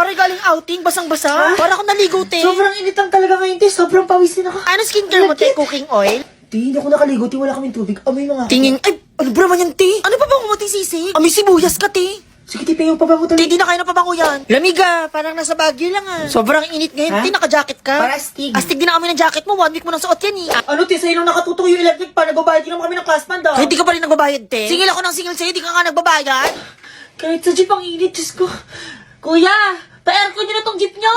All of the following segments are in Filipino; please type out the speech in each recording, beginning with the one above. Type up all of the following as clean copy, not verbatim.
Taray, galing outing, basang-basa. Para ako naligo, te. Sobrang init lang talaga ngayon, te. Sobrang pawis din ako. Ano skincare mo, te? Cooking oil? Te, hindi ako nakaligo, te. Wala kaming tubig. Amoy mga ako. Tingin, ay, ano ba naman yan, te? Ano pa bang mo, te, sisig? Amoy sibuyas ka, te. Sige, te, payo pa ba mo Te, tuloy? di na kayo napabango yan. Lamiga, parang nasa Baguio lang ah. Sobrang init ngayon, Ha? te, naka-jacket ka. Para astig. Astig din na kami ng jacket mo, 1 week mo nang suot yan eh. Ano, te, sa'yo lang nakatutok yung electric pa. Nagbabayad din naman kami ng class band, ah. Kahit di ka pa rin nagbabayad, te. Singil ako ng singil sa'yo, di ka nga nagbabayad. Kahit sa jeep ang init, Diyos ko. Kuya, pa-aircon nyo na tong jeep nyo.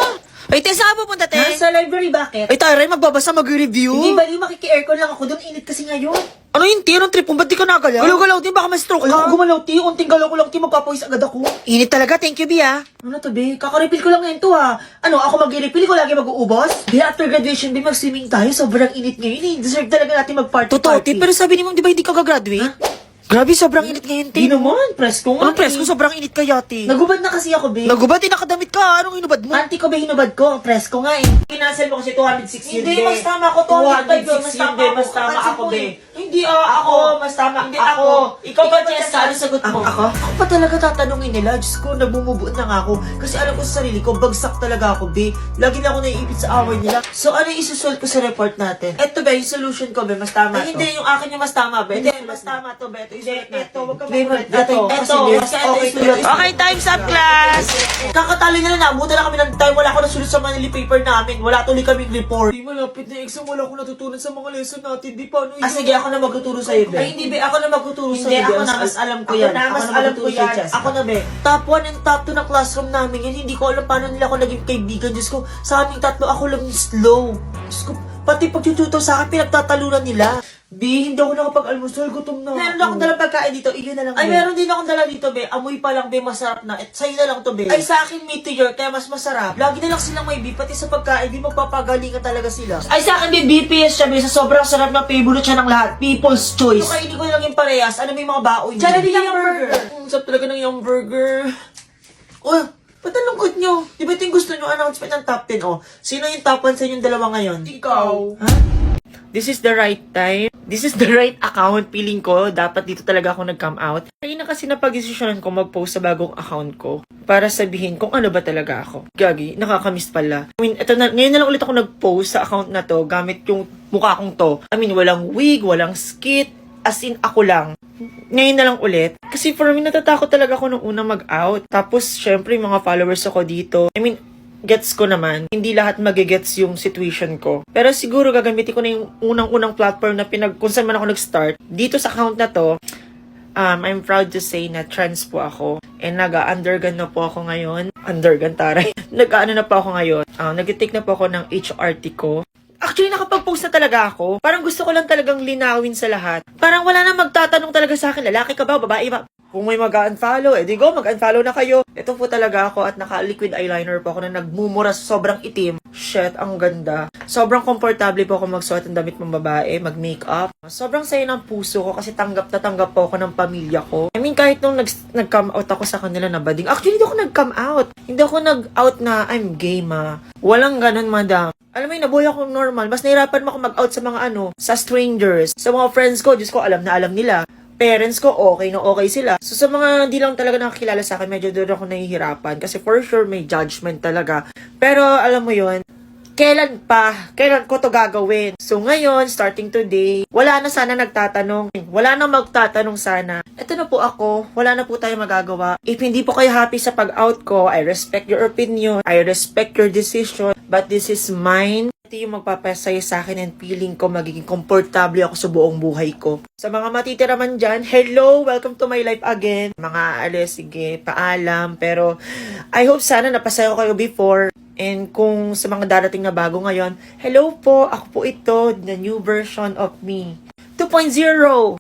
Ay, te, saan ka pupunta, te? Ha? Sa library, bakit? Ay, taray, magbabasa, mag-review. Hindi ba, di makiki-aircon lang ako doon. Init kasi ngayon. Ano yun, te? Anong trip mo? Ba't di ka nagalaw? Galaw-galaw din, baka ma-stroke Wala ka. akong gumalaw, te. Unting galaw ko lang, te. Magpapawis agad ako. Init talaga, thank you, Bia. Ano to, be? Kaka-refill ko lang ngayon to, ha. Ano, ako mag-refill ko lagi mag-uubos? Be, after graduation, be, mag-swimming tayo. Sobrang init ngayon, eh. Deserve talaga natin mag-party-party. Totoo, te, pero sabi ni ma'am, di ba hindi ka gagraduate? Grabe, sobrang init ngayon, te. Di naman, press ko nga. Anong press ko? Sobrang init kaya, te. Nagubad na kasi ako, be. Nagubad, nakadamit ka. Anong inubad mo? Auntie ko, be, hinubad ko. Press ko nga, eh. Kinansel mo kasi 206 yun, Hindi, be. mas tama ako, 206 mas yun, tama be. ako. Mas tama Cancel ako, mo be. eh. Hindi, ako. Mas tama. Hindi, ako. Ikaw ba, Jessa? Jessa? Ano sagot mo? Ako? Ako pa talaga tatanungin nila. Diyos ko, nagmumubuot na nga ako. Kasi alam ko sa sarili ko, bagsak talaga ako, be. Lagi na ako naiipit sa away nila. So, ano yung isusolve ko sa report natin? Eto, be, yung solution ko, be. Mas tama Ay, to. hindi, yung akin yung mas tama, be. Hindi, Ito, mas tama to, be. Ito, isulat Hindi, natin. ito, wag ka Be, makulit. ito, Ito, kasi ito, Liz, basta ito, okay, isulat. isulat. Okay, time's up, class. Kakatalo na naabutan na kami ng time. Wala ako nasulat sa Manila paper namin. Wala tuloy kaming report. Di malapit na exam. Wala ako natutunan sa mga lesson natin. Di paano yun? Sige, ako na magtuturo sa'yo, be. Ay, hindi, be. Ako na magtuturo Hindi, sa'yo. ako be. na, mas alam ko Ako yan. na, mas Ako na alam ko magtuturo yan. sa'yo, Jess. Ako na, be. Top 1 and top 2 na classroom namin yan. Hindi ko alam paano nila ako naging kaibigan. Diyos ko, sa aming tatlo, ako lang yung slow. Diyos ko, pati pagtututo sa akin, pinagtatalunan nila. Be, hindi ako nakapag-almusal. Gutom na ako. Meron akong dalang pagkain dito, iyon na lang, Ay, be. meron din akong dala dito, be. Amoy pa lang, be. Masarap na. Sa'yo na lang to, be. Ay, sa akin, meteor. Kaya mas masarap. Lagi na lang silang may be. Pati sa pagkain, be. Magpapagalingan talaga sila. Ay, sa akin, be, BPS siya, be. Sa sobrang sarap na favorite siya ng lahat. People's So, choice. kainin ko lang yung parehas. Ano may mga baoy Diyan na niyo? din yung burger. Sarap talaga ng yung burger. Oh, ba't ang lungkot nyo? Di ba ito yung gusto nyo announcement ng top 10? Oh, sino yung top 1 sa inyong dalawa ngayon? Ikaw. Ha? This is the right time. This is the right account. Feeling ko, dapat dito talaga ako nag-come out. Kaya na kasi napag-desisyonan ko mag-post sa bagong account ko para sabihin kung ano ba talaga ako. Gagi, nakakamiss pala. I mean, ngayon na lang ulit ako nag-post sa account na to gamit yung mukha kong to. I mean, walang wig, walang skit. As in, ako lang. Ngayon na lang ulit. Kasi for me, natatakot talaga ako nung unang mag-out. Tapos, syempre, yung mga followers ako dito. I mean, gets ko naman. Hindi lahat magigets yung situation ko. Pero siguro gagamitin ko na yung unang-unang platform na kung saan man ako nag-start. Dito sa account na to, I'm proud to say na trans po ako. And nag-undergan na po ako ngayon. Undergan, taray. Nag-ano na po ako ngayon. Nag-take na po ako ng HRT ko. Actually, nakapag-post na talaga ako. Parang gusto ko lang talagang linawin sa lahat. Parang wala na magtatanong talaga sa akin, lalaki ka ba, babae ba? Kung may mag-unfollow, edi go, mag-unfollow na kayo. Ito po talaga ako at naka-liquid eyeliner po ako na nagmumura sobrang itim. Shit, ang ganda. Sobrang komportable po ako magsuot ng damit ng babae, mag-makeup. Sobrang saya ng puso ko kasi tanggap na tanggap po ako ng pamilya ko. I mean, kahit nung nag-come out ako sa kanila na bading. Actually, hindi ako nag-come out. Hindi ako nag-out na I'm gay, ma. Walang ganun, madam. Alam mo yun, nabuhay ako normal. Mas nahirapan mo ako mag-out sa mga sa strangers. Sa mga friends ko, Diyos ko, alam na alam nila. Parents ko, okay na okay sila. So, sa mga hindi lang talaga nakakilala sa akin, medyo doon ako nahihirapan. Kasi for sure, may judgment talaga. Pero, alam mo yun, kailan ko to gagawin? So, ngayon, starting today, wala na sana nagtatanong. Wala na magtatanong sana. Ito na po ako. Wala na po tayo magagawa. If hindi po kayo happy sa pag-out ko, I respect your opinion. I respect your decision. But this is mine. Ito yung magpapasaya sa akin and feeling ko magiging komportable ako sa buong buhay ko. Sa mga matitira man dyan, hello! Welcome to my life again. Mga sige, paalam. Pero, I hope sana napasaya ko kayo before. And kung sa mga darating na bago ngayon, hello po! Ako po ito, the new version of me. 2.0!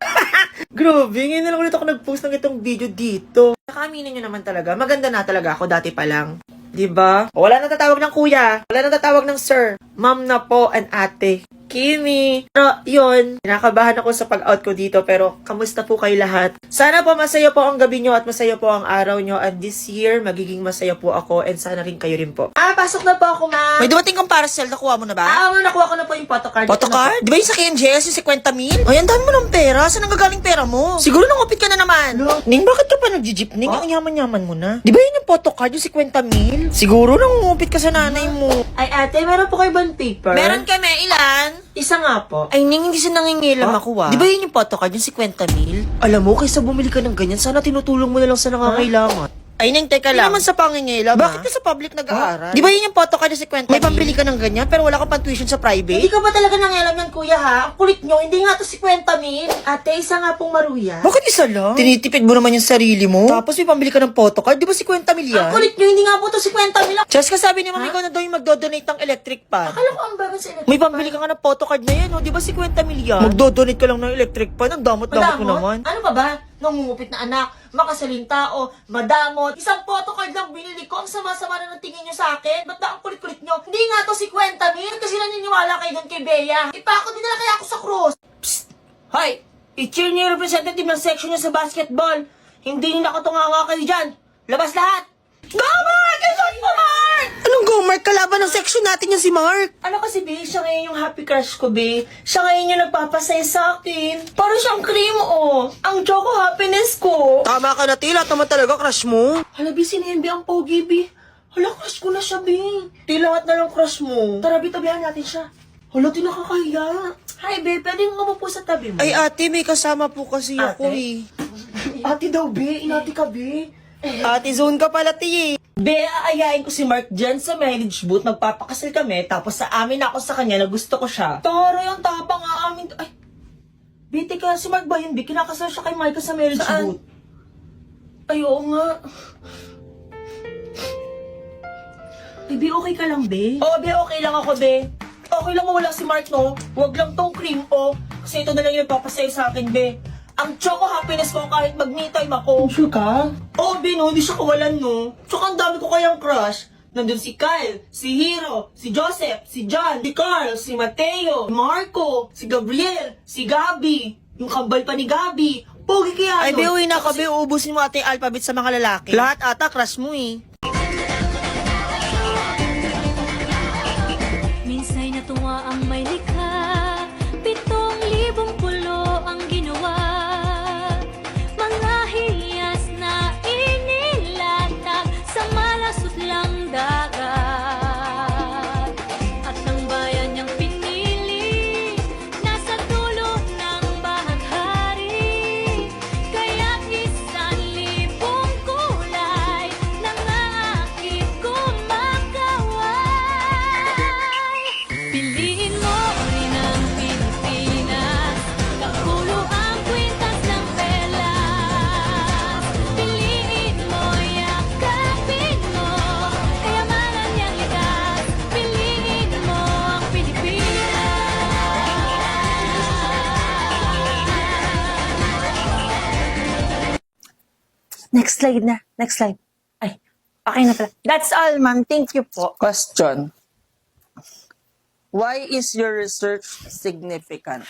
Grabe, ngayon na lang ulit ako nag-post ng itong video dito. Nakaaminin nyo naman talaga, maganda na talaga ako dati pa lang. Diba? Wala nang tatawag ng kuya. Wala nang tatawag ng sir. Ma'am na po and ate. Kimi. Pero, yun, kinakabahan ako sa pag-out ko dito, pero kamusta po kayo lahat? Sana po masaya po ang gabi nyo at masaya po ang araw nyo, and this year, magiging masaya po ako, and sana rin kayo rin po. Pasok na po ako, ma'am. May dumating kang parcel, nakuha mo na ba? Nakuha ko na po yung photocard. Photocard? Di ba yung sa KMJS, yung 50 mil? Ay, ang dami mo ng pera. Saan nanggagaling pera mo? Siguro nangupit ka na naman. Ning, bakit ka pa nag-jeep? Ning, ang yaman-yaman mo na. Di ba yun yung photocard, yung 50 mil? Siguro nangungupit ka sa nanay mo. Ay, ate, meron po kayo bond paper? Meron kami, ilan? Isa nga po. Ay, Ning, hindi siya nangingilam ako, Di ba yun yung photocard, yung 50 mil? Alam mo, kaysa bumili ka ng ganyan, sana tinutulong mo na lang sa nangangailangan. Ay, Ning, teka lang. Hindi naman sa pangingilam, Bakit ka sa public nag-aaral? Di ba yun yung photocard yung 50 May pambili ka ng ganyan, pero wala kang pang-tuition sa private? Hindi ka ba talaga nangialam yan, kuya, ha? Ang kulit nyo, hindi nga to 50 mil. Ate, isa nga pong maruya. Bakit isa lang? Tinitipid mo naman yung sarili mo. Tapos may pambili ka ng photocard, di ba 50 mil yan? Ang kulit nyo, hindi nga po to 50 mil. Just sabi ni mami ko na daw yung magdodonate ng electric pan. Akala ko ang bago sa electric. May pambili ka nga ng photocard na yan, no? Di ba 50 mil yan? Magdodonate ka lang ng electric pan, ang damot-damot mo naman. Ano pa ba? Nangungupit na anak, makasaling tao, madamot. Isang photocard lang binili ko. Ang sama-sama na ng tingin nyo sa akin. Ba't ba ang kulit-kulit nyo? Hindi nga to 50 mil kasi naniniwala kayo dun kay Bea. Ipako din na kaya ako sa krus. Hoy! I-cheer niyo yung representative ng section niyo sa basketball. Hindi niyo nakatunganga kayo dyan. Labas lahat! Go, Mark! Isot mo, Mark! Anong go, Mark? Kalaban ng section natin yan si Mark. Ano kasi, Be? Siya ngayon yung happy crush ko, Be. Siya ngayon yung nagpapasaya sa akin. Parang siyang cream, oh. Ang choco happiness ko. Tama ka na, Tila. Naman talaga, crush mo. Hala, Be, sinimbi ang pogi, Be. Hala, crush ko na siya, Be. Di lahat na lang crush mo. Tara, Be, tabihan natin siya. Hala, di nakakahiya. Hi, Be. Pwede nga po sa tabi mo. Ay, ate, may kasama po kasi ako eh. Ate daw, Be. Inati ka, Be. Ate, zone ka pala, ti. Be, aayain ko si Mark dyan sa marriage booth. Magpapakasal kami. Tapos sa amin ako sa kanya na gusto ko siya. Tara, yung tapang aamin. Ay, Be, teka, si Mark ba yun, Be? Kinakasal siya kay Micah sa marriage booth. Ay, oo nga. Ay, Be, okay ka lang, Be? Oo, Be, okay lang ako, Be. Okay lang mawala si Mark, no? Huwag lang tong cream, oh. Kasi ito na lang yung nagpapasaya sa akin, Be. Ang choco happiness ko kahit mag-me time ako. Sure ka? Oo, Be, no? Hindi siya kawalan, no? Tsaka ang dami ko kayang crush. Nandun si Kyle, si Hero, si Joseph, si John, si Carl, si Mateo, si Marco, si Gabriel, si Gabi, yung kambal pa ni Gabi. Pogi kaya, Ay, no? Be, uwi na ka, Be. Uubusin mo ate yung alphabet sa mga lalaki. Lahat ata, crush mo eh. Minsa'y natuwa ang may likha, 7,000 pulo ang ginawa. Mga hiyas na inilatag sa malasot lang dagat. At ang bayan niyang pinili, nasa dulo ng bahaghari. Kaya't 1,000 kulay nang aakit kumakaway. Piliin mo rin ang Pilipinas, kakulo ang kwintas ng pelas. Piliin mo, yakapin mo, kayamanan niyang likas. Piliin mo ang Pilipinas. Next slide na. Next slide. Ay, okay na pala. That's all, ma'am. Thank you po. Question. Why is your research significant?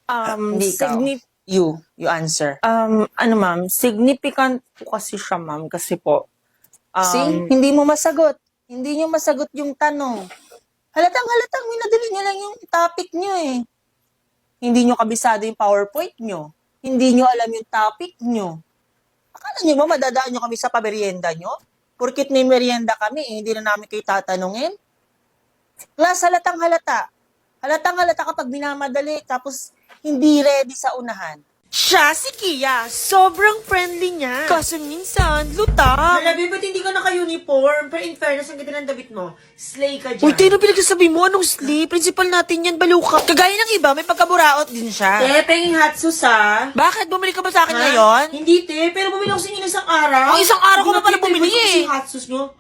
Hindi ikaw. You answer. Ano, ma'am? Significant po kasi siya, ma'am. Kasi po, See? Hindi mo masagot. Hindi nyo masagot yung tanong. Halatang minadali nyo lang yung topic nyo eh. Hindi nyo kabisado yung PowerPoint nyo. Hindi nyo alam yung topic nyo. Akala nyo ba madadaan nyo kami sa pamerienda nyo? Porkit may merienda kami, eh, hindi na namin kayo tatanungin. Plus, halatang halata kapag minamadali, tapos hindi ready sa unahan. Siya, si Kia, sobrang friendly niya. Kaso minsan, luta. Halabi, ba't hindi ka naka-uniform? Pero in fairness, ang ganda ng damit mo. Slay ka Uy, dyan. Tino, pinagsasabi mo, anong sleep? Principal natin yan, baluka. Kagaya ng iba, may pagkaburaot din siya. Penging hatsus, ha? Bakit? Bumili ka ba sa akin Ha? ngayon? Hindi, te. Pero bumili ako sa inyo ng isang araw. Ang isang araw ko na pala bumili Kasi eh. yung hatsus nyo.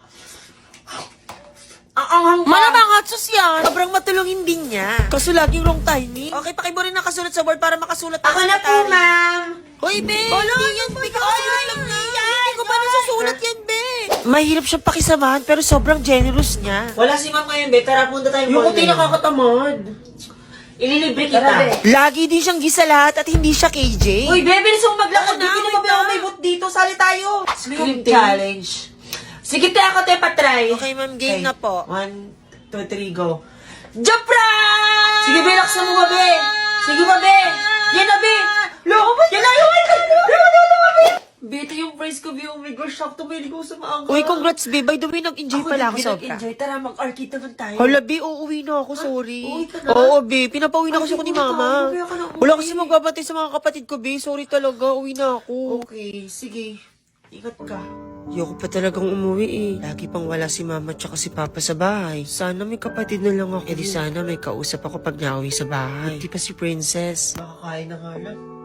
Ang Malamang hatsos yan. Sobrang matulungin din niya. Kaso laging wrong timing. Okay, pakibo rin nakasulat sa board para makasulat Ako na po, ma'am. Hoy, be! Hindi yan, be! Kakasulat lang niya. Hindi ko pa nasusulat yan, be! Mahirap siyang pakisamahan pero sobrang generous niya. Wala si ma'am ngayon, be. Tara, punta tayo. Yung kuti nakakatamad. Ililibre kita. Tara, be. Lagi din siyang gisa lahat at hindi siya KJ. Uy, Be, bilis mo maglakad. Ako na, Hindi wait naman ba ako na. may boot dito? Sali tayo. Scream Scream challenge. Sige, te, ako, te, patry. Okay, ma'am, game na po. 1, 2, 3, go. Jump round! Sige, Be, laksan mo ba, Be? Sige ba, Be? Yan na, Be! Lo, yan na, yan na! Be, ito yung prize ko, Be. Oh my gosh, sakto, Be. Hindi ko sa maangka. Uy, congrats, babe. By the way, nag-enjoy pala ako sobra. Enjoy. Tara, mag-arcade naman tayo. Hala, Be, uuwi na ako, sorry. Uuwi ka na? Oo, Be, pinapauwi na kasi ako ni Ay, Mama. uwi ka na, uwi. Wala kasi magbabantay sa mga kapatid ko, Be. Sorry talaga, uwi na ako. Okay, sige. Ingat ka. Ayoko pa talagang umuwi eh. Lagi pang wala si Mama at si Papa sa bahay. Sana may kapatid na lang ako. Eh di sana may kausap ako pag nauwi sa bahay. Di pa si Princess. Nakakain na nga lang.